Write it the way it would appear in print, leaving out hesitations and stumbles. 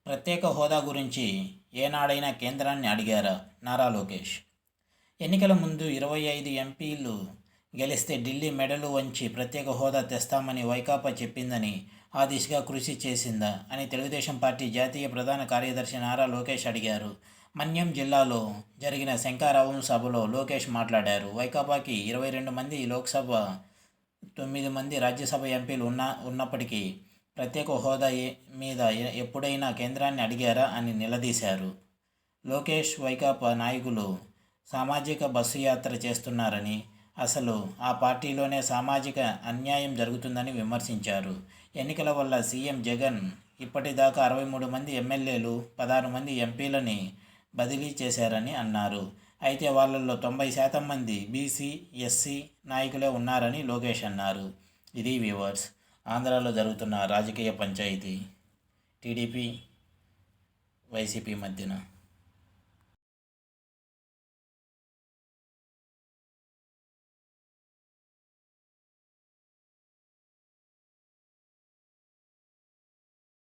ప్రత్యేక హోదా గురించి ఏనాడైనా కేంద్రాన్ని అడిగారా? నారా లోకేష్. ఎన్నికల ముందు 25 ఎంపీలు గెలిస్తే ఢిల్లీ మెడలు వంచి ప్రత్యేక హోదా తెస్తామని వైకాపా చెప్పిందని, ఆ దిశగా కృషి చేసిందా అని తెలుగుదేశం పార్టీ జాతీయ ప్రధాన కార్యదర్శి నారా లోకేష్ అడిగారు. మన్యం జిల్లాలో జరిగిన శంఖారావం సభలో లోకేష్ మాట్లాడారు. వైకాపాకి 22 మంది లోక్సభ, 9 మంది రాజ్యసభ ఎంపీలు ఉన్నప్పటికీ ప్రత్యేక హోదా మీద ఎప్పుడైనా కేంద్రాన్ని అడిగారా అని నిలదీశారు. లోకేష్ వైకాపా నాయకులు సామాజిక బస్సు యాత్ర చేస్తున్నారని, అసలు ఆ పార్టీలోనే సామాజిక అన్యాయం జరుగుతుందని విమర్శించారు. ఎన్నికల వల్ల సీఎం జగన్ ఇప్పటిదాకా 63 మంది ఎమ్మెల్యేలు, 16 మంది ఎంపీలని బదిలీ చేశారని అన్నారు. అయితే వాళ్ళల్లో 90% మంది బీసీ, ఎస్సీ నాయకులే ఉన్నారని లోకేష్ అన్నారు. ఇది వ్యూవర్స్, ఆంధ్రాలో జరుగుతున్న రాజకీయ పంచాయతీ టీడీపీ వైసీపీ మధ్యన.